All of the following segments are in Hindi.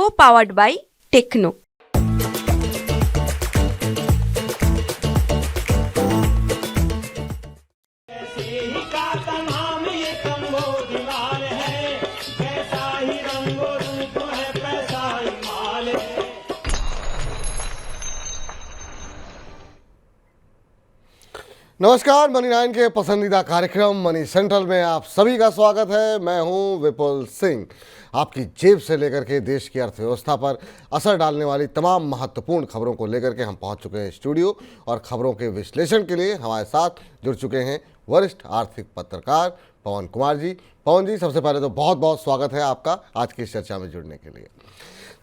co-powered by Techno। नमस्कार, मनी 9 के पसंदीदा कार्यक्रम मनी सेंट्रल में आप सभी का स्वागत है। मैं हूं विपुल सिंह। आपकी जेब से लेकर के देश की अर्थव्यवस्था पर असर डालने वाली तमाम महत्वपूर्ण खबरों को लेकर के हम पहुंच चुके हैं स्टूडियो, और खबरों के विश्लेषण के लिए हमारे साथ जुड़ चुके हैं वरिष्ठ आर्थिक पत्रकार पवन कुमार जी। पवन जी, सबसे पहले तो बहुत बहुत स्वागत है आपका आज की इस चर्चा में जुड़ने के लिए।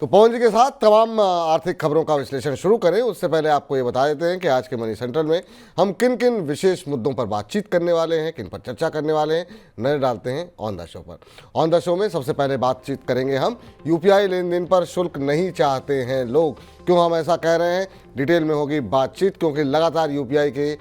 तो पवन जी के साथ तमाम आर्थिक खबरों का विश्लेषण शुरू करें उससे पहले आपको ये बता देते हैं कि आज के मनी सेंट्रल में हम किन किन विशेष मुद्दों पर बातचीत करने वाले हैं, किन पर चर्चा करने वाले हैं, नजर डालते हैं ऑन द शो पर। ऑन द शो में सबसे पहले बातचीत करेंगे हम यूपीआई लेन देन पर शुल्क नहीं चाहते हैं लोग, क्यों हम ऐसा कह रहे हैं, डिटेल में होगी बातचीत, क्योंकि लगातार यूपीआई के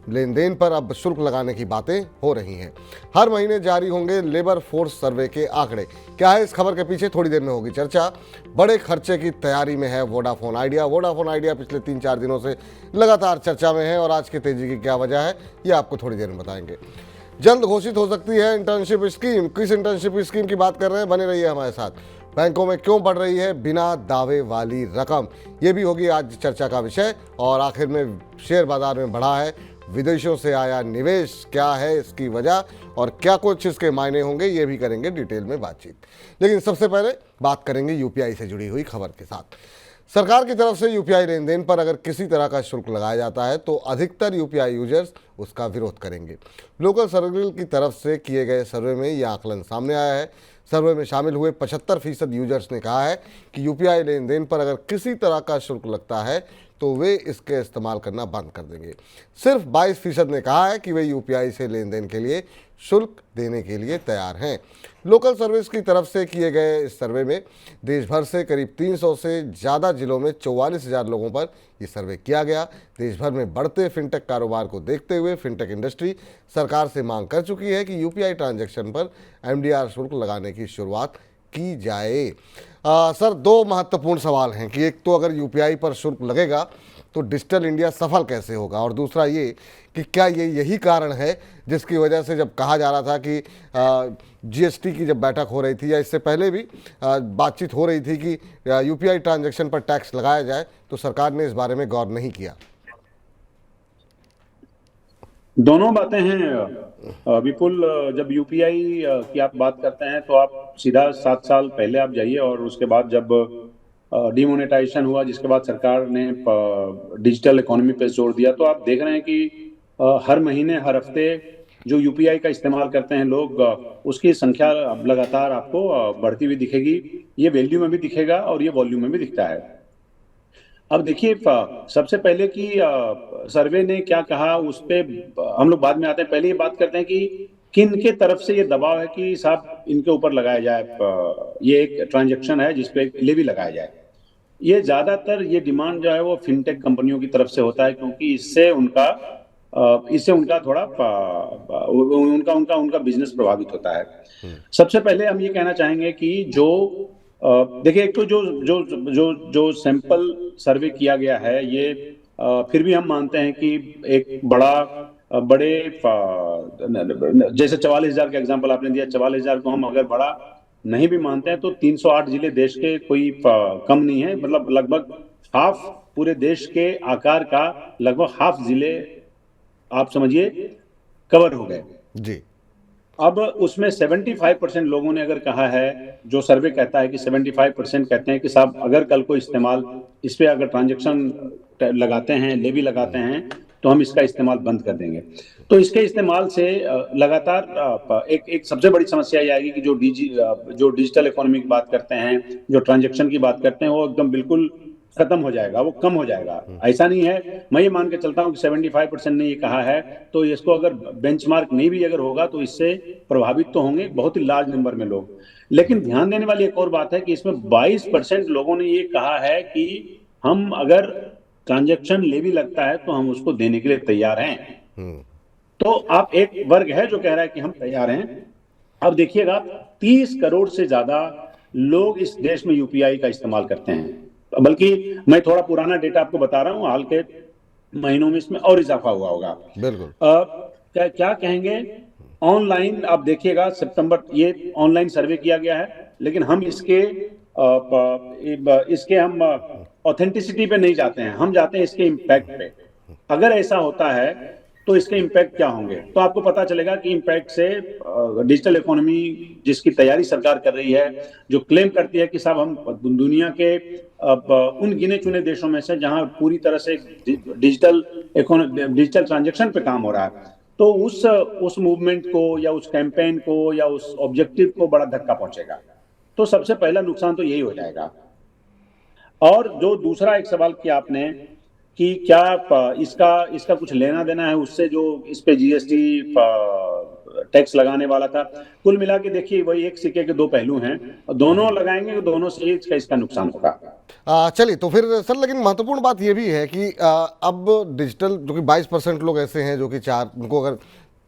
लेन देन पर अब शुल्क लगाने की बातें हो रही हैं। हर महीने जारी होंगे लेबर फोर्स सर्वे के आंकड़े। क्या है इस खबर के पीछे, थोड़ी देर में होगी चर्चा। बड़े खर्चे की तैयारी में है वोडाफोन आइडिया। वोडाफोन आइडिया पिछले 3-4 दिनों से लगातार चर्चा में है और आज की तेजी की क्या वजह है ये आपको थोड़ी देर में बताएंगे। जल्द घोषित हो सकती है इंटर्नशिप स्कीम। किस इंटर्नशिप स्कीम की बात कर रहे हैं, बने रहिए हमारे साथ। बैंकों में क्यों बढ़ रही है बिना दावे वाली रकम, ये भी होगी आज चर्चा का विषय। और आखिर में शेयर बाजार में बढ़ा है विदेशों से आया निवेश, क्या है इसकी वजह और क्या कुछ इसके मायने होंगे, ये भी करेंगे डिटेल में बातचीत। लेकिन सबसे पहले बात करेंगे यूपीआई से जुड़ी हुई खबर के साथ। सरकार की तरफ से यूपीआई लेन देन पर अगर किसी तरह का शुल्क लगाया जाता है तो अधिकतर यूपीआई यूजर्स उसका विरोध करेंगे। लोकल सर्विल की तरफ से किए गए सर्वे में यह आकलन सामने आया है। सर्वे में शामिल हुए 75% यूजर्स ने कहा है कि यूपीआई लेन देन पर अगर किसी तरह का शुल्क लगता है तो वे इसके इस्तेमाल करना बंद कर देंगे। सिर्फ 22% ने कहा है कि वे यूपीआई से लेन देन के लिए शुल्क देने के लिए तैयार हैं। लोकल सर्विस की तरफ से किए गए इस सर्वे में देश भर से करीब 300 से ज़्यादा जिलों में 44,000 लोगों पर यह सर्वे किया गया। देश भर में बढ़ते फिनटेक कारोबार को देखते हुए फिनटेक इंडस्ट्री सरकार से मांग कर चुकी है कि यूपीआई ट्रांजैक्शन पर एमडीआर शुल्क लगाने की शुरुआत की जाए। सर, दो महत्वपूर्ण सवाल हैं कि एक तो अगर यूपीआई पर शुल्क लगेगा तो डिजिटल इंडिया सफल कैसे होगा, और दूसरा ये कि क्या ये यही कारण है जिसकी वजह से जब कहा जा रहा था कि जीएसटी की जब बैठक हो रही थी या इससे पहले भी बातचीत हो रही थी कि यूपीआई ट्रांजैक्शन पर टैक्स लगाया जाए, तो सरकार ने इस बारे में गौर नहीं किया। दोनों बातें हैं विपुल। जब यूपीआई की आप बात करते हैं तो आप सीधा 7 साल पहले आप जाइए, और उसके बाद जब डिमोनेटाइजेशन हुआ, जिसके बाद सरकार ने डिजिटल इकोनॉमी पे जोर दिया, तो आप देख रहे हैं कि हर महीने हर हफ्ते जो यूपीआई का इस्तेमाल करते हैं लोग, उसकी संख्या लगातार आपको बढ़ती हुई दिखेगी। ये वैल्यू में भी दिखेगा और ये वॉल्यूम में भी दिखता है। अब देखिए, सबसे पहले कि सर्वे ने क्या कहा उस पे हम लोग बाद में आते हैं। पहले ये बात करते हैं कि किन के तरफ से ये दबाव है कि साहब इनके ऊपर लगाया जाए, ये एक ट्रांजैक्शन है जिसपे एक लेवी लगाया जाए। ये ज्यादातर ये डिमांड जो है वो फिनटेक कंपनियों की तरफ से होता है, क्योंकि इससे उनका थोड़ा उनका बिजनेस प्रभावित होता है। सबसे पहले हम ये कहना चाहेंगे कि जो देखिए, एक तो जो सैंपल सर्वे किया गया है, ये फिर भी हम मानते हैं कि एक बड़े जैसे 44,000 का एग्जांपल आपने दिया, 44,000 को हम अगर बड़ा नहीं भी मानते हैं तो 308 जिले देश के कोई कम नहीं है। मतलब लगभग हाफ पूरे देश के आकार का लगभग हाफ जिले आप समझिए कवर हो गए जी। अब उसमें 75% लोगों ने अगर कहा है, जो सर्वे कहता है कि 75% कहते हैं कि साहब अगर कल को इस्तेमाल इस पे अगर ट्रांजैक्शन लगाते हैं, लेवी लगाते हैं, तो हम इसका इस्तेमाल बंद कर देंगे। तो इसके इस्तेमाल से लगातार एक सबसे बड़ी समस्या ये आएगी कि जो डिजिटल इकोनॉमी की बात करते हैं, जो ट्रांजैक्शन की बात करते हैं, वो एकदम बिल्कुल खत्म हो जाएगा, वो कम हो जाएगा। ऐसा नहीं है, मैं ये मान के चलता हूँ कि 75% ने ये कहा है, तो इसको अगर बेंचमार्क नहीं भी अगर होगा तो इससे प्रभावित तो होंगे बहुत ही लार्ज नंबर में लोग। लेकिन ध्यान देने वाली एक और बात है कि इसमें 22% लोगों ने ये कहा है कि हम अगर ट्रांजैक्शन लेवी लगता है तो हम उसको देने के लिए तैयार हैं। तो आप एक वर्ग है जो कह रहा है कि हम तैयार हैं। अब देखिएगा 30 करोड़ से ज्यादा लोग इस देश में यूपीआई का इस्तेमाल करते हैं। बल्कि मैं थोड़ा पुराना डेटा आपको बता रहा हूँ, हाल के महीनों में इसमें और इजाफा हुआ होगा। बिल्कुल। क्या क्या कहेंगे, ऑनलाइन आप देखिएगा, सितंबर ये ऑनलाइन सर्वे किया गया है, लेकिन हम इसके हम ऑथेंटिसिटी पे नहीं जाते हैं, हम जाते हैं इसके इम्पैक्ट पे। अगर ऐसा होता है तो इसके इम्पैक्ट क्या होंगे, तो आपको पता चलेगा कि इम्पैक्ट से डिजिटल इकोनॉमी जिसकी तैयारी सरकार कर रही है, जो क्लेम करती है कि साहब हम दुनिया के उन गिने चुने देशों में से जहां पूरी तरह से डिजिटल ट्रांजेक्शन पे काम हो रहा है, तो उस मूवमेंट को या उस कैंपेन को या उस ऑब्जेक्टिव को बड़ा धक्का पहुंचेगा। तो सबसे पहला नुकसान तो यही हो जाएगा। और जो दूसरा एक सवाल किया आपने कि क्या इसका कुछ लेना देना है उससे, जो इस पे जीएसटी टैक्स लगाने वाला था, कुल मिला के देखिए वही एक सिक्के के दो पहलू हैं, दोनों लगाएंगे तो दोनों से इसका नुकसान होगा। चलिए, तो फिर सर, लेकिन महत्वपूर्ण बात यह भी है कि अब डिजिटल जो कि 22% लोग ऐसे हैं जो कि उनको अगर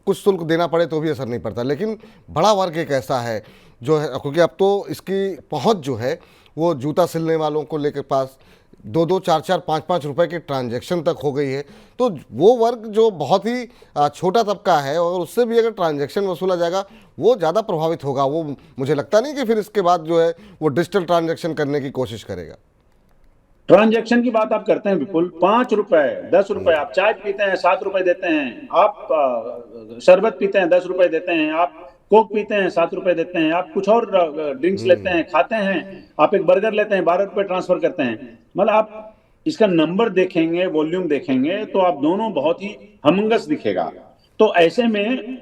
कुछ शुल्क देना पड़े तो भी असर नहीं पड़ता, लेकिन बड़ा वर्ग एक ऐसा है जो है, क्योंकि अब तो इसकी पहुंच जो है वो जूता सिलने वालों को लेकर पास 2-2, 4-4, 5-5 रुपए के ट्रांजैक्शन तक हो गई है। तो वो वर्ग जो बहुत ही छोटा तबका है, और उससे भी अगर ट्रांजैक्शन वसूला जाएगा वो ज़्यादा प्रभावित होगा। वो मुझे लगता नहीं कि फिर इसके बाद जो है वो डिजिटल ट्रांजैक्शन करने की कोशिश करेगा। ट्रांजैक्शन की बात आप करते हैं विपुल, 5 रुपए 10 रुपए, आप चाय पीते हैं 7 रुपए देते हैं, आप शरबत पीते हैं 10 रुपए देते हैं, आप कोक पीते हैं 7 रुपए देते हैं, आप कुछ और ड्रिंक्स लेते हैं, खाते हैं, आप एक बर्गर लेते हैं 12 रुपए ट्रांसफर करते हैं। मतलब आप इसका नंबर देखेंगे, वॉल्यूम देखेंगे, तो आप दोनों बहुत ही हमंगस दिखेगा। तो ऐसे में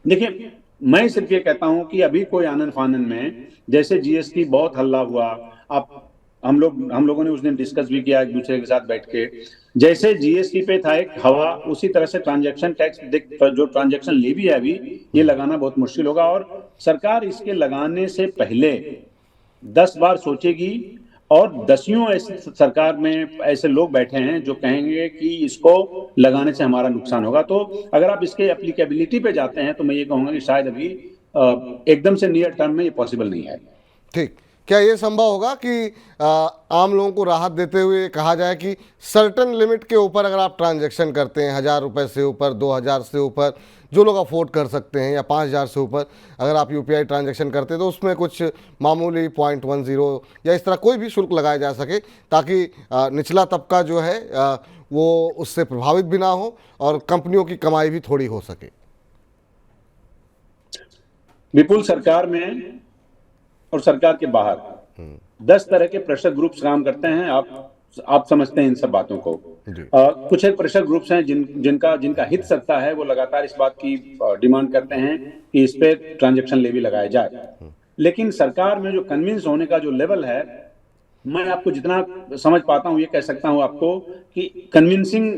देखिए, मैं सिर्फ ये कहता हूं कि अभी कोई आनन फानन में, जैसे जीएसटी बहुत हल्ला हुआ, आप हम लोगों ने उस दिन डिस्कस भी किया एक दूसरे के साथ बैठ के, जैसे जीएसटी पे था एक हवा, उसी तरह से ट्रांजैक्शन टैक्स जो ट्रांजैक्शन लेवी है अभी, ये लगाना बहुत मुश्किल होगा। और सरकार इसके लगाने से पहले 10 बार सोचेगी, और दसियों ऐसे सरकार में ऐसे लोग बैठे हैं जो कहेंगे कि इसको लगाने से हमारा नुकसान होगा। तो अगर आप इसके एप्लीकेबिलिटी पे जाते हैं तो मैं ये कहूंगा कि शायद अभी एकदम से नियर टर्म में ये पॉसिबल नहीं है। ठीक, क्या ये संभव होगा कि आम लोगों को राहत देते हुए कहा जाए कि सर्टन लिमिट के ऊपर अगर आप ट्रांजैक्शन करते हैं, 1000 रुपये से ऊपर, 2000 से ऊपर, जो लोग अफोर्ड कर सकते हैं, या 5000 से ऊपर अगर आप यूपीआई ट्रांजैक्शन करते हैं, तो उसमें कुछ मामूली 0.10 या इस तरह कोई भी शुल्क लगाया जा सके, ताकि निचला तबका जो है वो उससे प्रभावित भी ना हो और कंपनियों की कमाई भी थोड़ी हो सके? विपुल, सरकार में और सरकार के बाहर 10 तरह के प्रेशर ग्रुप्स काम करते हैं। आप समझते हैं इन सब बातों को। कुछ एक प्रेशर ग्रुप्स हैं जिनका हित सकता है, वो लगातार इस बात की डिमांड करते हैं कि इस पे ट्रांजैक्शन लेवी लगाया जाए। लेकिन सरकार में जो कन्विंस होने का जो लेवल है, मैं आपको जितना समझ पाता हूं ये कह सकता हूं आपको कि कन्विंसिंग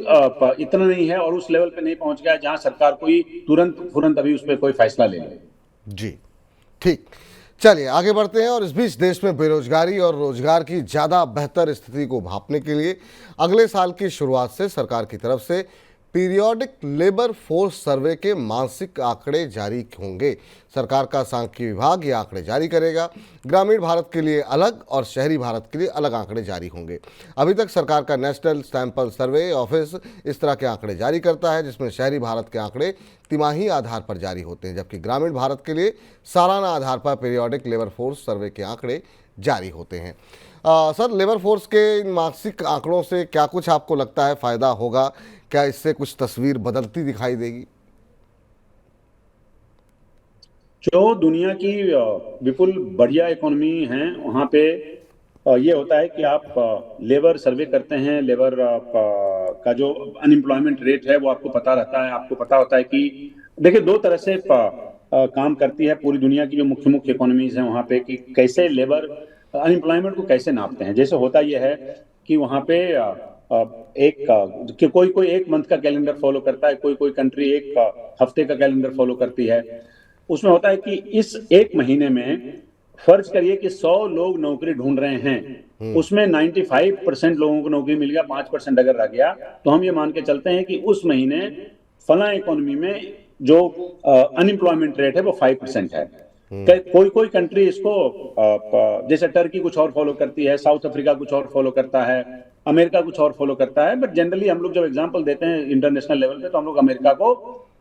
इतना नहीं है, और उस लेवल पे नहीं पहुंच गया जहां सरकार कोई तुरंत अभी उस पर कोई फैसला ले ले। जी, ठीक, चलिए आगे बढ़ते हैं। और इस बीच देश में बेरोजगारी और रोजगार की ज़्यादा बेहतर स्थिति को भांपने के लिए अगले साल की शुरुआत से सरकार की तरफ से पीरियोडिक लेबर फोर्स सर्वे के मासिक आंकड़े जारी होंगे। सरकार का सांख्यिकी विभाग ये आंकड़े जारी करेगा। ग्रामीण भारत के लिए अलग और शहरी भारत के लिए अलग आंकड़े जारी होंगे। अभी तक सरकार का नेशनल सैंपल सर्वे ऑफिस इस तरह के आंकड़े जारी करता है, जिसमें शहरी भारत के आंकड़े तिमाही आधार पर जारी होते हैं, जबकि ग्रामीण भारत के लिए सालाना आधार पर पीरियोडिक लेबर फोर्स सर्वे के आंकड़े जारी होते हैं। सर, लेबर फोर्स के इन मासिक आंकड़ों से क्या कुछ आपको लगता है फ़ायदा होगा? क्या इससे कुछ तस्वीर बदलती दिखाई देगी? जो दुनिया की विपुल बढ़िया इकोनॉमी है, वहाँ पे ये होता है कि आप लेबर सर्वे करते हैं, लेबर का जो अनएम्प्लॉयमेंट रेट है वो आपको पता रहता है। आपको पता होता है कि देखिए, दो तरह से काम करती है पूरी दुनिया की जो मुख्य इकोनॉमीज हैं वहाँ पे, कि कैसे लेबर अनएम्प्लॉयमेंट को कैसे नापते हैं। जैसे होता यह है कि वहाँ पे कोई एक मंथ का कैलेंडर फॉलो करता है, कोई कंट्री एक हफ्ते का कैलेंडर फॉलो करती है। उसमें होता है कि इस एक महीने में फर्ज करिए कि 100 लोग नौकरी ढूंढ रहे हैं, उसमें 95% लोगों को नौकरी मिल गया, 5% अगर रह गया, तो हम ये मान के चलते हैं कि उस महीने फला इकोनॉमी में जो अनएम्प्लॉयमेंट रेट है वो 5% है। कोई कोई कंट्री इसको जैसे टर्की कुछ और फॉलो करती है, साउथ अफ्रीका कुछ और फॉलो करता है, अमेरिका कुछ और फॉलो करता है, बट जनरली हम लोग जब एग्जांपल देते हैं इंटरनेशनल लेवल पे तो हम लोग अमेरिका को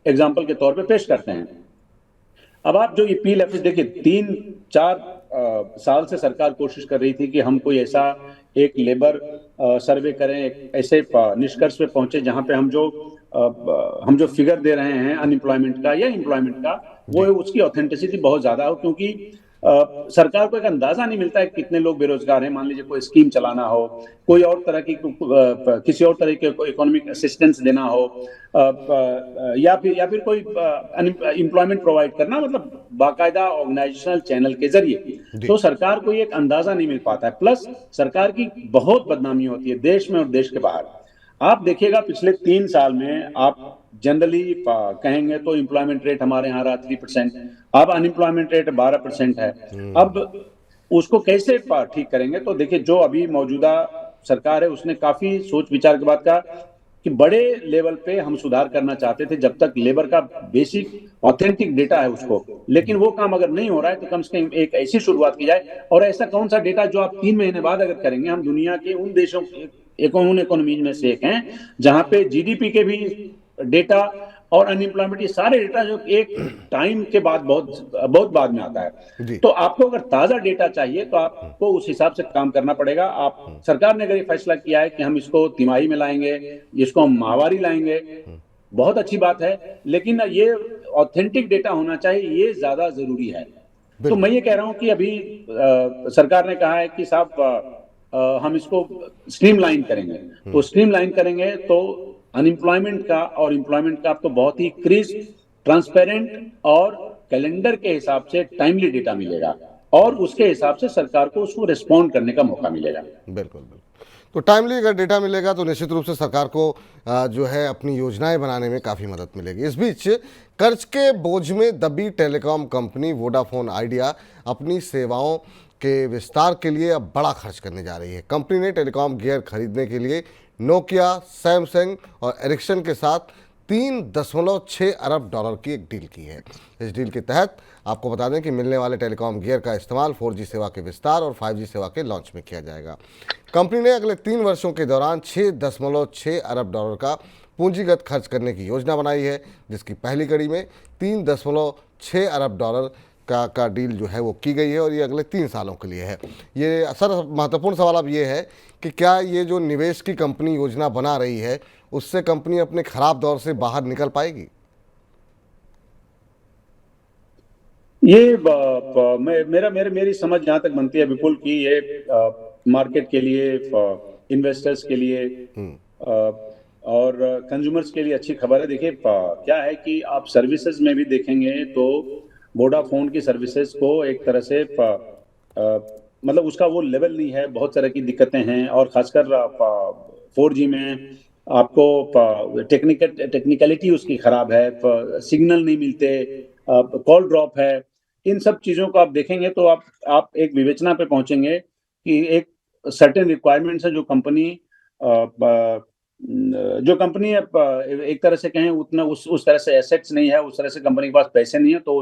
एग्जांपल के तौर पे पेश करते हैं। अब आप जो ये PLFS देखिए, 3-4 साल से सरकार कोशिश कर रही थी कि हम कोई ऐसा एक लेबर सर्वे करें, एक ऐसे निष्कर्ष पे पहुंचे जहां पे हम जो फिगर दे रहे हैं अनएम्प्लॉयमेंट का या एम्प्लॉयमेंट का, वो उसकी ऑथेंटिसिटी बहुत ज्यादा हो, क्योंकि सरकार को एक अंदाजा नहीं मिलता है कि कितने लोग बेरोजगार हैं। मान लीजिए कोई स्कीम चलाना हो, कोई और तरह की किसी और तरह के इकोनॉमिक असिस्टेंस देना हो, या फिर कोई एम्प्लॉयमेंट प्रोवाइड करना, मतलब बाकायदा ऑर्गेनाइजेशनल चैनल के जरिए, तो सरकार को ये एक अंदाजा नहीं मिल पाता है। प्लस सरकार की बहुत बदनामी होती है देश में और देश के बाहर। आप देखिएगा पिछले 3 साल में आप जनरली कहेंगे तो एम्प्लॉयमेंट रेट हमारे यहाँ रहा 3%, अब अनएम्प्लॉयमेंट रेट 12% है। अब उसको कैसे ठीक करेंगे? तो देखिए, जो अभी मौजूदा सरकार है उसने काफी सोच विचार के बाद कहा कि बड़े लेवल पे हम सुधार करना चाहते थे, जब तक लेबर का बेसिक ऑथेंटिक डेटा है उसको, लेकिन वो काम अगर नहीं हो रहा है तो कम से कम एक ऐसी शुरुआत की जाए। और ऐसा कौन सा डेटा जो आप 3 महीने बाद अगर करेंगे, हम दुनिया के उन देशों उन इकोनॉमीज में से एक हैं जहां पे GDP के भी डेटा और अनएम्प्लॉयमेंट, ये सारे डेटा जो एक टाइम के बाद बहुत बाद में आता है। तो आपको अगर ताजा डेटा चाहिए तो आपको उस हिसाब से काम करना पड़ेगा। आप सरकार ने अगर ये फैसला किया है कि हम इसको तिमाही में लाएंगे, इसको हम माहवारी लाएंगे, बहुत अच्छी बात है, लेकिन ये ऑथेंटिक डेटा होना चाहिए, ये ज्यादा जरूरी है। तो मैं ये कह रहा हूं कि अभी सरकार ने कहा है कि साहब हम इसको स्ट्रीमलाइन करेंगे, तो स्ट्रीमलाइन करेंगे तो अनएम्प्लॉयमेंट का और एम्प्लॉयमेंट का आपको बहुत ही क्रिस्प, ट्रांसपेरेंट और कैलेंडर के हिसाब से टाइमली डेटा मिलेगा, और उसके हिसाब से सरकार को उसको रिस्पॉन्ड करने का मौका मिलेगा। बिल्कुल बिल्कुल। तो टाइमली अगर डेटा मिलेगा तो निश्चित रूप से सरकार को जो है अपनी योजनाएं बनाने में काफ़ी मदद मिलेगी। इस बीच कर्ज के बोझ में दबी टेलीकॉम कंपनी वोडाफोन आइडिया अपनी सेवाओं के विस्तार के लिए अब बड़ा खर्च करने जा रही है। कंपनी ने टेलीकॉम गियर खरीदने के लिए नोकिया, सैमसंग और एरिक्सन के साथ 3.6 अरब डॉलर की एक डील की है। इस डील के तहत आपको बता दें कि मिलने वाले टेलीकॉम गियर का इस्तेमाल 4G सेवा के विस्तार और 5G सेवा के लॉन्च में किया जाएगा। कंपनी ने अगले 3 वर्षों के दौरान 6.6 अरब डॉलर का पूंजीगत खर्च करने की योजना बनाई है, जिसकी पहली कड़ी में 3.6 अरब डॉलर का डील जो है वो की गई है, और ये अगले 3 सालों के लिए है। ये सर महत्वपूर्ण सवाल अब ये है कि क्या ये जो निवेश की कंपनी योजना बना रही है उससे कंपनी अपने खराब दौर से बाहर निकल पाएगी? ये मेरी समझ जहां तक बनती है विपुल की, ये मार्केट के लिए, इन्वेस्टर्स के लिए और कंज्यूमर्स के लिए अच्छी खबर है। देखिए, क्या है कि आप सर्विसेज में भी देखेंगे तो वोडाफोन की सर्विसेज को एक तरह से मतलब उसका वो लेवल नहीं है, बहुत तरह की दिक्कतें हैं, और खासकर 4G में आपको टेक्निकलिटी उसकी खराब है, सिग्नल नहीं मिलते, कॉल ड्रॉप है। इन सब चीजों को आप देखेंगे तो आप एक विवेचना पे पहुंचेंगे कि एक सर्टेन रिक्वायरमेंट्स है जो कंपनी एक तरह से कहें उतना उस तरह से एसेट्स नहीं है, उस तरह से कंपनी के पास पैसे नहीं है, तो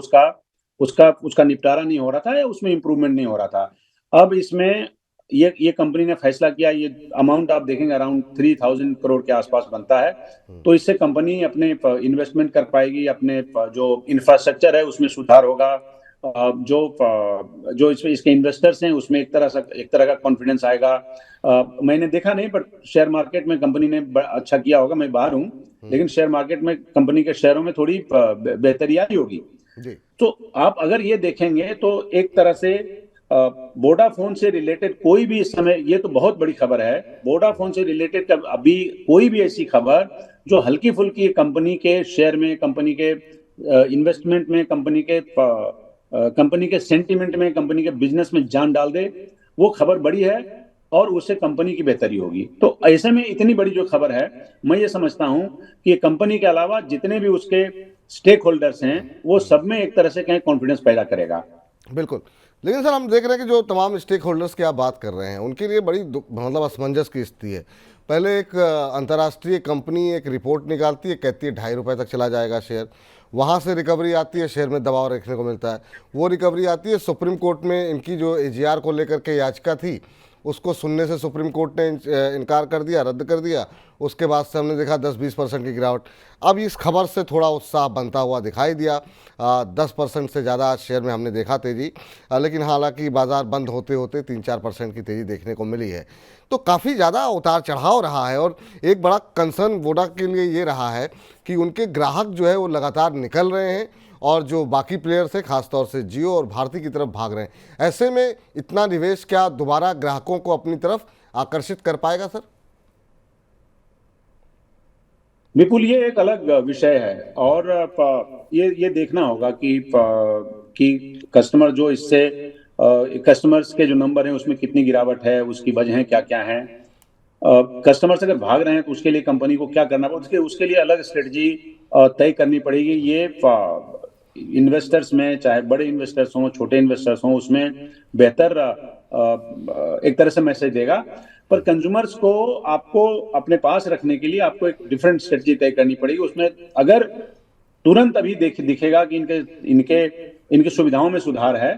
उसका निपटारा नहीं हो रहा था या उसमें इंप्रूवमेंट नहीं हो रहा था। अब इसमें ये कंपनी ने फैसला किया, ये अमाउंट आप देखेंगे अराउंड 3000 करोड़ के आसपास बनता है, तो इससे कंपनी अपने इन्वेस्टमेंट कर पाएगी, अपने जो इंफ्रास्ट्रक्चर है उसमें सुधार होगा, जो इसके इन्वेस्टर्स हैं उसमें एक तरह का कॉन्फिडेंस आएगा। मैंने देखा नहीं, बट शेयर मार्केट में कंपनी ने अच्छा किया होगा, मैं बाहर हूँ, लेकिन शेयर मार्केट में कंपनी के शेयरों में थोड़ी बेहतरी आई होगी। तो आप अगर ये देखेंगे तो एक तरह से वोडाफोन से रिलेटेड कोई भी इस समय, ये तो बहुत बड़ी खबर है, वोडाफोन से रिलेटेड अभी कोई भी ऐसी खबर जो हल्की फुल्की कंपनी के शेयर में, कंपनी के इन्वेस्टमेंट में, कंपनी के सेंटिमेंट में, कंपनी के बिजनेस में जान डाल दे, वो खबर बड़ी है और उससे कंपनी की बेहतरी होगी। तो ऐसे में इतनी बड़ी जो खबर है, मैं ये समझता हूं कि ये कंपनी के अलावा जितने भी उसके स्टेक होल्डर्स हैं वो सब में एक तरह से कहीं कॉन्फिडेंस पैदा करेगा। बिल्कुल, लेकिन सर हम देख रहे हैं कि जो तमाम स्टेक होल्डर्स की आप बात कर रहे हैं उनके लिए बड़ी मतलब असमंजस की स्थिति है। पहले एक अंतर्राष्ट्रीय कंपनी एक रिपोर्ट निकालती है, कहती है 2.5 रुपये तक चला जाएगा शेयर, वहाँ से रिकवरी आती है, शेयर में दबाव देखने को मिलता है। वो रिकवरी आती है सुप्रीम कोर्ट में, इनकी जो एजीआर को लेकर के याचिका थी उसको सुनने से सुप्रीम कोर्ट ने इनकार कर दिया, रद्द कर दिया। उसके बाद से हमने देखा 10-20% की गिरावट। अब इस खबर से थोड़ा उत्साह बनता हुआ दिखाई दिया, 10% से ज़्यादा शेयर में हमने देखा तेज़ी, लेकिन हालांकि बाज़ार बंद होते होते 3-4% की तेज़ी देखने को मिली है। तो काफ़ी ज़्यादा उतार चढ़ाव रहा है और एक बड़ा कंसर्न वोडा के लिए ये रहा है कि उनके ग्राहक जो है वो लगातार निकल रहे हैं और जो बाकी प्लेयर्स हैं खासतौर से जियो और भारती की तरफ भाग रहे हैं। ऐसे में इतना निवेश क्या दोबारा ग्राहकों को अपनी तरफ आकर्षित कर पाएगा सर? विपुल, ये एक अलग विषय है और ये देखना होगा कि कस्टमर जो इससे कस्टमर्स के जो नंबर हैं उसमें कितनी गिरावट है, उसकी वजह क्या क्या है। कस्टमर्स अगर भाग रहे हैं तो उसके लिए कंपनी को क्या करना पड़ेगा, उसके लिए अलग स्ट्रेटजी तय करनी पड़ेगी। ये इन्वेस्टर्स में, चाहे बड़े इन्वेस्टर्स हों छोटे इन्वेस्टर्स हों, उसमें बेहतर एक तरह से मैसेज देगा। पर कंज्यूमर्स को आपको अपने पास रखने के लिए आपको एक डिफरेंट स्ट्रेटजी तय करनी पड़ेगी। उसमें अगर तुरंत अभी दिखेगा कि इनके सुविधाओं में सुधार है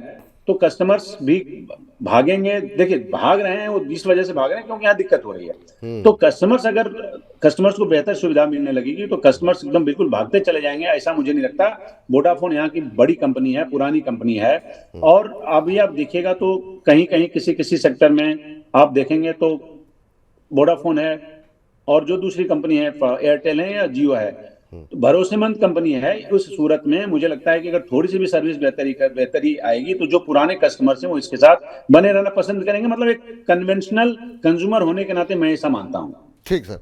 तो कस्टमर्स भी भागेंगे। देखिए, भाग रहे हैं वो इस वजह से भाग रहे हैं क्योंकि यहाँ दिक्कत हो रही है। तो कस्टमर्स को बेहतर सुविधा मिलने लगेगी तो कस्टमर्स एकदम बिल्कुल भागते चले जाएंगे, ऐसा मुझे नहीं लगता। वोडाफोन यहाँ की बड़ी कंपनी है, पुरानी कंपनी है और अभी आप देखिएगा तो कहीं कहीं किसी सेक्टर में आप देखेंगे तो वोडाफोन है और जो दूसरी कंपनी है एयरटेल है या जियो है, तो भरोसेमंद कंपनी है। उस सूरत में मुझे लगता है कि अगर थोड़ी सी भी सर्विस बेहतरी आएगी तो जो पुराने कस्टमर्स हैं वो इसके साथ बने रहना पसंद करेंगे। मतलब एक कन्वेंशनल कंज्यूमर होने के नाते मैं ऐसा मानता हूं। ठीक सर।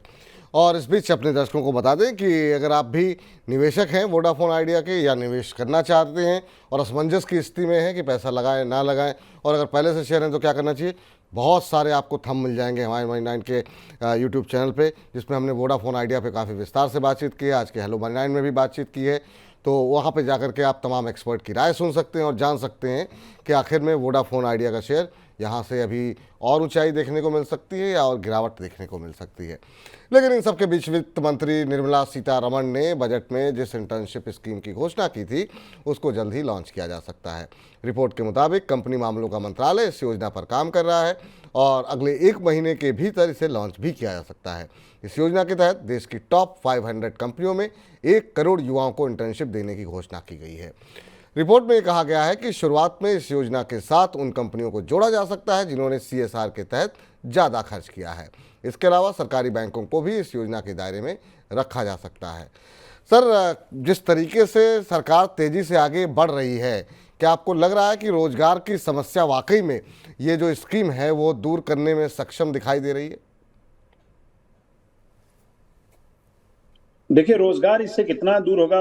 और इस बीच अपने दर्शकों को बता दें कि अगर आप भी निवेशक हैं वोडाफोन आइडिया के या निवेश करना चाहते हैं और असमंजस की स्थिति में हैं कि पैसा लगाएं ना लगाएं, और अगर पहले से शेयर हैं तो क्या करना चाहिए, बहुत सारे आपको थंब मिल जाएंगे हमारे मनी 9 के यूट्यूब चैनल पे, जिसमें हमने वोडाफोन आइडिया पे काफ़ी विस्तार से बातचीत की है। आज के हेलो मनी 9 में भी बातचीत की है, तो वहाँ पे जाकर के आप तमाम एक्सपर्ट की राय सुन सकते हैं और जान सकते हैं कि आखिर में वोडाफोन आइडिया का शेयर यहाँ से अभी और ऊंचाई देखने को मिल सकती है या और गिरावट देखने को मिल सकती है। लेकिन इन सबके बीच वित्त मंत्री निर्मला सीतारमण ने बजट में जिस इंटर्नशिप स्कीम की घोषणा की थी उसको जल्द ही लॉन्च किया जा सकता है। रिपोर्ट के मुताबिक कंपनी मामलों का मंत्रालय इस योजना पर काम कर रहा है और अगले 1 महीने के भीतर इसे लॉन्च भी किया जा सकता है। इस योजना के तहत देश की टॉप 500 कंपनियों में 1 करोड़ युवाओं को इंटर्नशिप देने की घोषणा की गई है। रिपोर्ट में कहा गया है कि शुरुआत में इस योजना के साथ उन कंपनियों को जोड़ा जा सकता है जिन्होंने CSR के तहत ज़्यादा खर्च किया है। इसके अलावा सरकारी बैंकों को भी इस योजना के दायरे में रखा जा सकता है। सर, जिस तरीके से सरकार तेज़ी से आगे बढ़ रही है, क्या आपको लग रहा है कि रोजगार की समस्या वाकई में ये जो स्कीम है वो दूर करने में सक्षम दिखाई दे रही है? देखिए, रोजगार इससे कितना दूर होगा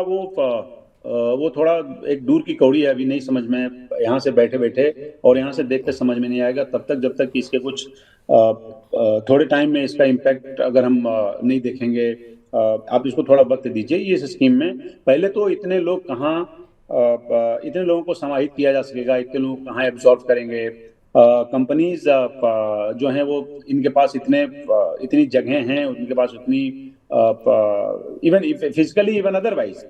वो थोड़ा एक दूर की कौड़ी है, अभी नहीं समझ में। यहाँ से बैठे बैठे और यहाँ से देखते समझ में नहीं आएगा तब तक जब तक कि इसके कुछ थोड़े टाइम में इसका इम्पैक्ट अगर हम नहीं देखेंगे। आप इसको थोड़ा वक्त दीजिए। ये इस स्कीम में पहले तो इतने लोगों को समाहित किया जा सकेगा, इतने लोग कहाँ एब्जॉर्व करेंगे। कंपनीज जो हैं वो इनके पास इतनी जगह हैं, उनके पास उतनी इवन फिजिकली इवन अदरवाइज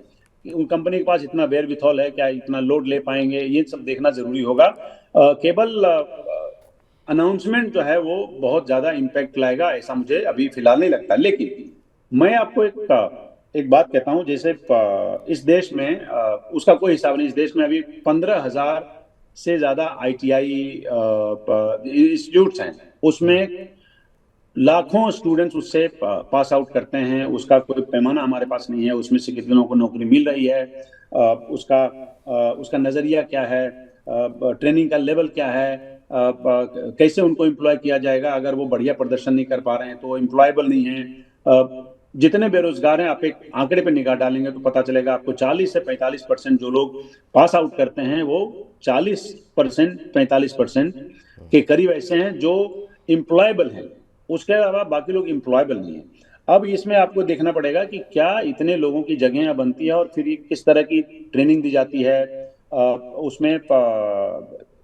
उन कंपनी के पास इतना वेयर विथॉल है, क्या इतना लोड ले पाएंगे, ये सब देखना जरूरी होगा। केवल अनाउंसमेंट जो है वो बहुत ज्यादा इम्पैक्ट लाएगा ऐसा मुझे अभी फिलहाल नहीं लगता। लेकिन मैं आपको एक बात कहता हूं, जैसे इस देश में उसका कोई हिसाब नहीं। इस देश में अभी 15,000 से ज्यादा ITI इंस्टीट्यूट्स हैं, उसमें लाखों स्टूडेंट्स उससे पास आउट करते हैं। उसका कोई पैमाना हमारे पास नहीं है, उसमें से कितने लोगों को नौकरी मिल रही है, उसका नजरिया क्या है, ट्रेनिंग का लेवल क्या है, कैसे उनको एम्प्लॉय किया जाएगा। अगर वो बढ़िया प्रदर्शन नहीं कर पा रहे हैं तो वो एम्प्लॉयबल नहीं है। जितने बेरोजगार हैं, आप एक आंकड़े पे निगाह डालेंगे तो पता चलेगा आपको 40 से 45% जो लोग पास आउट करते हैं वो 40% 45% के करीब ऐसे हैं जो एम्प्लॉयबल हैं। उसके अलावा बाकी लोग एम्प्लॉयबल नहीं है। अब इसमें आपको देखना पड़ेगा कि क्या इतने लोगों की जगह बनती है और फिर किस तरह की ट्रेनिंग दी जाती है। उसमें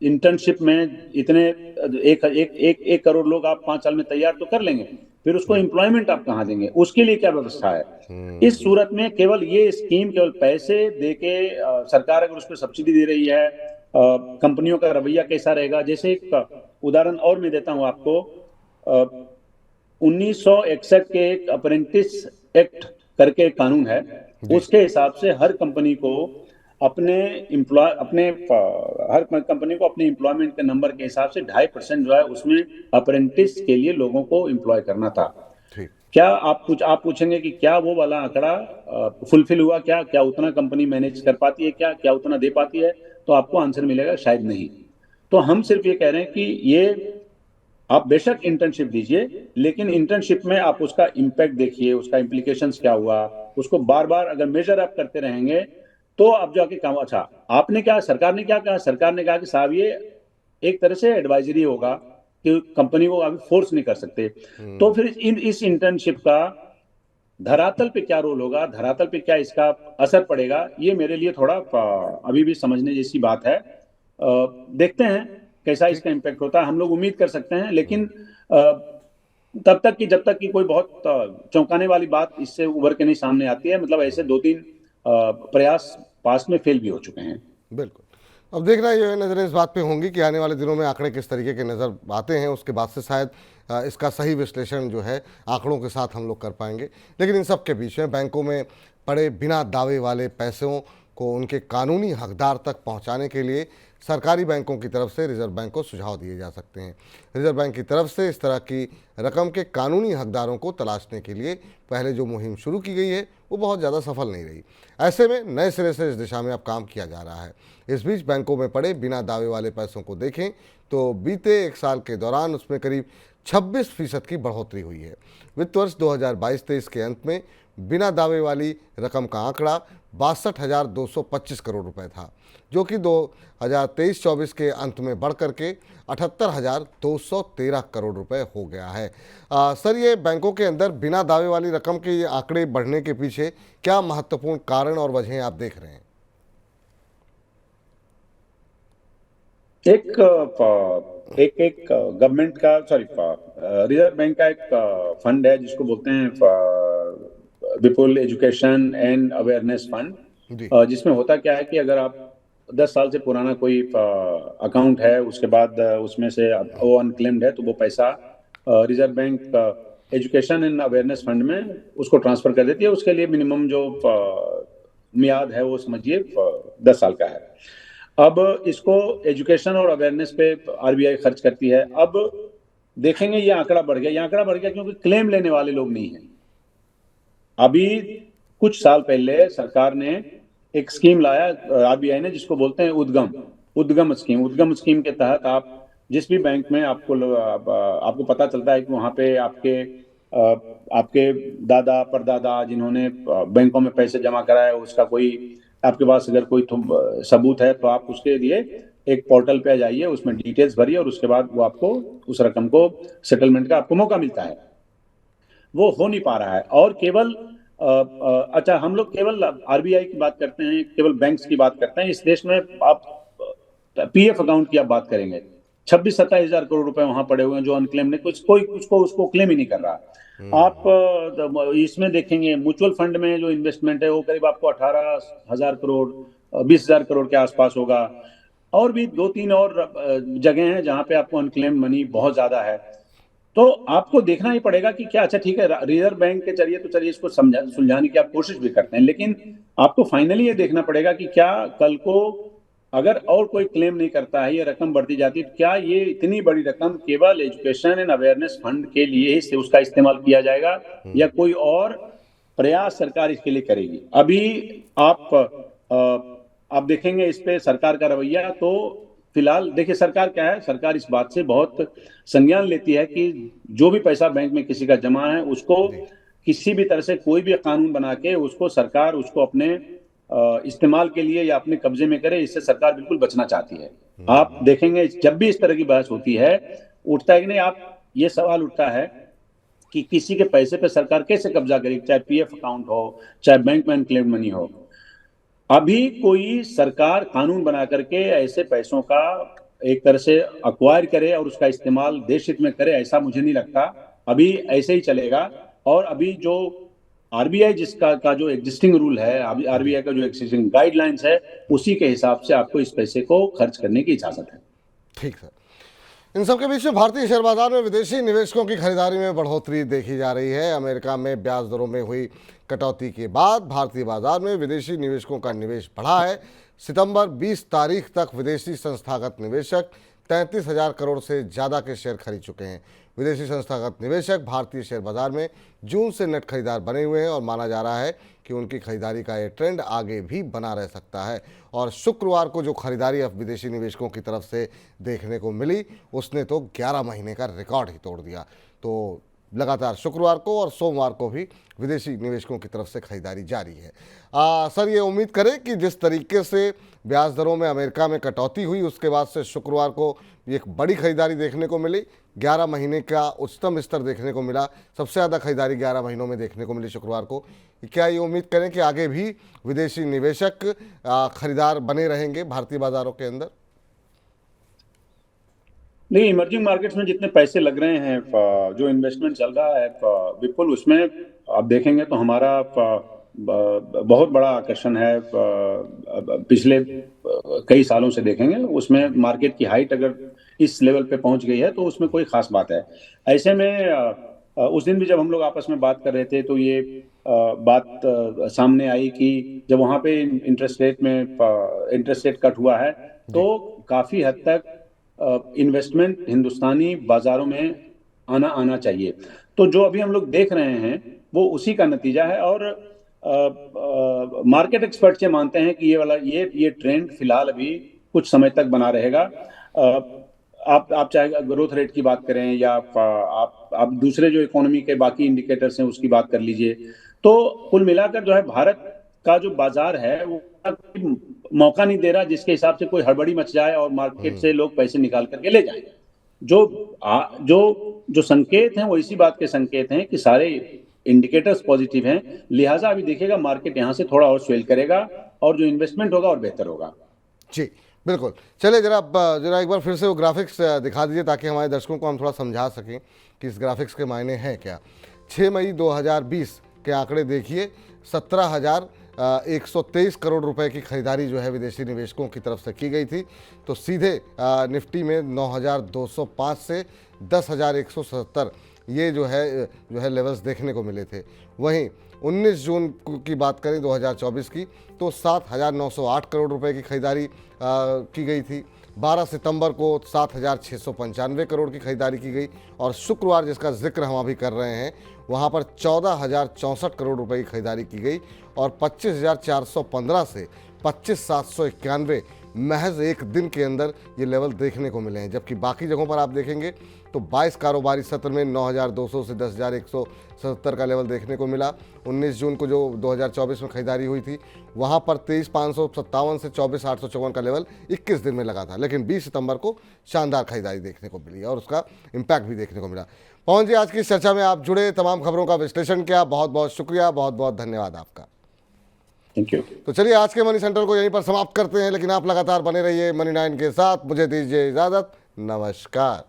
इंटर्नशिप में इतने एक करोड़ लोग आप 5 साल में तैयार तो कर लेंगे, फिर उसको एम्प्लॉयमेंट आप कहाँ देंगे, उसके लिए क्या व्यवस्था है। इस सूरत में केवल ये स्कीम केवल पैसे दे के सरकार अगर उस पर सब्सिडी दे रही है, कंपनियों का रवैया कैसा रहेगा। जैसे एक उदाहरण और मैं देता हूं आपको, 1961 के एक अप्रेंटिस एक्ट करके एक कानून है, उसके हिसाब से हर कंपनी को अपने हर कंपनी को अपने एम्प्लॉयमेंट के नंबर के हिसाब से 2.5% जो है उसमें अप्रेंटिस के लिए लोगों को एम्प्लॉय करना था। क्या आप पूछेंगे कि क्या वो वाला आंकड़ा फुलफिल हुआ, क्या क्या उतना कंपनी मैनेज कर पाती है, क्या क्या उतना दे पाती है, तो आपको आंसर मिलेगा शायद नहीं। तो हम सिर्फ ये कह रहे हैं कि ये आप बेशक इंटर्नशिप दीजिए, लेकिन इंटर्नशिप में आप उसका इम्पैक्ट देखिए, उसका इम्प्लीकेशंस क्या हुआ, उसको बार बार अगर मेजर अप करते रहेंगे तो आप जाके काम। अच्छा, आपने क्या, सरकार ने क्या कहा, सरकार ने कहा कि साहब ये एक तरह से एडवाइजरी होगा कि कंपनी को अभी फोर्स नहीं कर सकते। तो फिर इस इंटर्नशिप का धरातल पे क्या रोल होगा, धरातल पे क्या इसका असर पड़ेगा, ये मेरे लिए थोड़ा अभी भी समझने जैसी बात है। देखते हैं कैसा इसका इम्पैक्ट होता है। हम लोग उम्मीद कर सकते हैं, लेकिन तब तक कि जब तक कि कोई बहुत चौंकाने वाली बात इससे उभर के नहीं सामने आती है। मतलब ऐसे 2-3 प्रयास पास में फेल भी हो चुके हैं। बिल्कुल, अब देखना ये नज़रें इस बात पे होंगी कि आने वाले दिनों में आंकड़े किस तरीके के नज़र आते हैं, उसके बाद से शायद इसका सही विश्लेषण जो है आंकड़ों के साथ हम लोग कर पाएंगे। लेकिन इन सब के बीच में बैंकों में पड़े बिना दावे वाले पैसों को उनके कानूनी हकदार तक पहुंचाने के लिए सरकारी बैंकों की तरफ से रिजर्व बैंक को सुझाव दिए जा सकते हैं। रिजर्व बैंक की तरफ से इस तरह की रकम के कानूनी हकदारों को तलाशने के लिए पहले जो मुहिम शुरू की गई है वो बहुत ज़्यादा सफल नहीं रही। ऐसे में नए सिरे से इस दिशा में अब काम किया जा रहा है। इस बीच बैंकों में पड़े बिना दावे वाले पैसों को देखें तो बीते 1 साल के दौरान उसमें करीब 26% की बढ़ोतरी हुई है। वित्त वर्ष 2022-23 के अंत में बिना दावे वाली रकम का आंकड़ा 62,225 करोड़ रुपए था, जो कि 2023-24 के अंत में बढ़कर के 78,213 करोड़ रुपए हो गया है। सर, ये बैंकों के अंदर बिना दावे वाली रकम के ये आंकड़े बढ़ने के पीछे क्या महत्वपूर्ण कारण और वजहें आप देख रहे हैं? एक गवर्नमेंट का रिजर्व बैंक का एक फंड है जिसको बोलते हैं विपुल एजुकेशन एंड अवेयरनेस फंड, जिसमें होता क्या है कि अगर आप 10 साल से पुराना कोई अकाउंट है, उसके बाद उसमें से वो अनक्लेम्ड है, तो वो पैसा reserve bank education and awareness fund में उसको ट्रांसफर कर देती है। उसके लिए मिनिमम जो मियाद है वो समझिए 10 साल का है। अब इसको एजुकेशन और अवेयरनेस पे आरबीआई खर्च करती है। अब देखेंगे ये आंकड़ा बढ़ गया। ये आंकड़ा बढ़ गया क्योंकि क्लेम लेने वाले लोग नहीं हैं। अभी कुछ साल पहले सरकार ने एक स्कीम लाया आरबीआई ने, जिसको बोलते हैं उद्गम स्कीम। उद्गम स्कीम के तहत आप जिस भी बैंक में आपको पता चलता है कि वहां पे आपके दादा परदादा जिन्होंने बैंकों में पैसे जमा कराए, उसका कोई आपके पास अगर कोई सबूत है तो आप उसके लिए एक पोर्टल पे जाइए, उसमें डिटेल्स भरिए और उसके बाद वो आपको उस रकम को सेटलमेंट का आपको मौका मिलता है। वो हो नहीं पा रहा है। और केवल अच्छा, हम लोग केवल आरबीआई की बात करते हैं, केवल बैंक्स की बात करते हैं। इस देश में आप पीएफ अकाउंट की आप बात करेंगे, 26-27 हजार करोड़ रुपए वहां पड़े हुए हैं जो अनक्लेम है। कोई उसको क्लेम ही नहीं कर रहा। आप इसमें देखेंगे म्यूचुअल फंड में जो इन्वेस्टमेंट है वो करीब आपको 18,000 करोड़ 20,000 करोड़ के आसपास होगा। और भी 2-3 और जगह हैं जहां पे आपको अनक्लेम मनी बहुत ज्यादा है। तो आपको देखना ही पड़ेगा कि क्या, अच्छा ठीक है, रिजर्व बैंक के जरिए तो चलिए इसको सुलझाने की आप कोशिश भी करते हैं, लेकिन आपको फाइनली ये देखना पड़ेगा कि क्या कल को अगर और कोई क्लेम नहीं करता है, ये रकम बढ़ती जाती है, तो क्या ये इतनी बड़ी रकम केवल एजुकेशन एंड अवेयरनेस फंड के लिए ही उसका इस्तेमाल किया जाएगा या कोई और प्रयास सरकार इसके लिए करेगी। अभी आप देखेंगे इस पे सरकार का रवैया। तो फिलहाल देखिए सरकार क्या है, सरकार इस बात से बहुत संज्ञान लेती है कि जो भी पैसा बैंक में किसी का जमा है उसको किसी भी तरह से कोई भी कानून बना के उसको सरकार उसको अपने इस्तेमाल के लिए या अपने कब्जे में करे। इससे सरकार बिल्कुल बचना चाहती है। आप देखेंगे जब भी इस तरह की बहस होती है, उठता है कि नहीं, आप ये सवाल उठता है कि किसी के पैसे पे सरकार कैसे कब्जा करेगी, चाहे पीएफ अकाउंट हो, चाहे बैंक में अनक्लेम्ड मनी हो। अभी कोई सरकार कानून बना करके ऐसे पैसों का एक तरह से अक्वायर करे और उसका इस्तेमाल देश हित में करे, ऐसा मुझे नहीं लगता। अभी ऐसे ही चलेगा। और अभी जो आरबीआई जिसका का जो एग्जिस्टिंग रूल है, आरबीआई का जो एग्जिस्टिंग गाइडलाइंस है, उसी के हिसाब से आपको इस पैसे को खर्च करने की इजाजत है। ठीक सर। इन सबके बीच में भारतीय शेयर बाजार में विदेशी निवेशकों की खरीदारी में बढ़ोतरी देखी जा रही है। अमेरिका में ब्याज दरों में हुई कटौती के बाद भारतीय बाजार में विदेशी निवेशकों का निवेश बढ़ा है। सितंबर 20 तारीख तक विदेशी संस्थागत निवेशक 33,000 करोड़ से ज़्यादा के शेयर खरीद चुके हैं। विदेशी संस्थागत निवेशक भारतीय शेयर बाजार में जून से नेट खरीदार बने हुए हैं और माना जा रहा है कि उनकी खरीदारी का ये ट्रेंड आगे भी बना रह सकता है। और शुक्रवार को जो खरीदारी अब विदेशी निवेशकों की तरफ से देखने को मिली, उसने तो 11 महीने का रिकॉर्ड ही तोड़ दिया। तो लगातार शुक्रवार को और सोमवार को भी विदेशी निवेशकों की तरफ से खरीदारी जारी है। सर, ये उम्मीद करें कि जिस तरीके से ब्याज दरों में अमेरिका में कटौती हुई, उसके बाद से शुक्रवार को एक बड़ी खरीदारी देखने को मिली। 11 महीने का उच्चतम स्तर देखने को मिला, सबसे ज़्यादा खरीदारी 11 महीनों में देखने को मिली शुक्रवार को। क्या ये उम्मीद करें कि आगे भी विदेशी निवेशक खरीदार बने रहेंगे भारतीय बाजारों के अंदर? नहीं, इमर्जिंग मार्केट्स में जितने पैसे लग रहे हैं, जो इन्वेस्टमेंट चल रहा है विपुल, उसमें आप देखेंगे तो हमारा बहुत बड़ा आकर्षण है। पिछले कई सालों से देखेंगे, उसमें मार्केट की हाइट अगर इस लेवल पे पहुंच गई है तो उसमें कोई खास बात है। ऐसे में उस दिन भी जब हम लोग आपस में बात कर रहे थे तो ये बात सामने आई कि जब वहां पे इंटरेस्ट रेट कट हुआ है तो काफी हद तक इन्वेस्टमेंट हिंदुस्तानी बाजारों में आना चाहिए। तो जो अभी हम लोग देख रहे हैं वो उसी का नतीजा है। और मार्केट एक्सपर्ट ये मानते हैं कि ये ट्रेंड फिलहाल अभी कुछ समय तक बना रहेगा। आप चाहे ग्रोथ रेट की बात करें या आप दूसरे जो इकोनॉमी के बाकी इंडिकेटर्स हैं उसकी बात कर लीजिए, तो कुल मिलाकर जो है भारत का जो बाजार है वो मौका नहीं दे रहा जिसके हिसाब से कोई हड़बड़ी मच जाए और मार्केट से लोग पैसे निकाल करके ले जाएं। जो संकेत हैं वो इसी बात के संकेत हैं कि सारे इंडिकेटर्स पॉजिटिव हैं। लिहाजा अभी देखिएगा मार्केट यहां से थोड़ा और स्वेल करेगा और जो इन्वेस्टमेंट होगा और बेहतर होगा। जी बिल्कुल। चलिए जरा एक बार फिर से वो ग्राफिक्स दिखा दीजिए ताकि हमारे दर्शकों को हम थोड़ा समझा सकें कि इस ग्राफिक्स के मायने हैं क्या। 6 मई 2020 के आंकड़े देखिए, 17,123 करोड़ रुपए की खरीदारी जो है विदेशी निवेशकों की तरफ से की गई थी। तो सीधे निफ्टी में 9,205 से 10,177 ये जो है लेवल्स देखने को मिले थे। वहीं 19 जून की बात करें 2024 की तो 7,908 करोड़ रुपए की खरीदारी की गई थी। 12 सितंबर को 7,695 करोड़ की खरीदारी की गई और शुक्रवार जिसका जिक्र हम अभी कर रहे हैं वहां पर 14,064 करोड़ रुपए की खरीदारी की गई और 25,415 से 25,791 महज एक दिन के अंदर ये लेवल देखने को मिले हैं। जबकि बाकी जगहों पर आप देखेंगे तो 22 कारोबारी सत्र में 9,200 से 10,177 का लेवल देखने को मिला। 19 जून को जो 2024 में खरीदारी हुई थी वहाँ पर 23,557 से 24,854 का लेवल 21 दिन में लगा था। लेकिन 20 सितंबर को शानदार खरीदारी देखने को मिली और उसका इम्पैक्ट भी देखने को मिला। पवन जी, आज की इस चर्चा में आप जुड़े, तमाम खबरों का विश्लेषण किया, बहुत बहुत शुक्रिया, बहुत बहुत धन्यवाद आपका। Thank you. तो चलिए आज के मनी सेंटर को यहीं पर समाप्त करते हैं, लेकिन आप लगातार बने रहिए मनी 9 के साथ। मुझे दीजिए इजाजत, नमस्कार।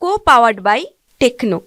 को पावर्ड बाय टेक्नो।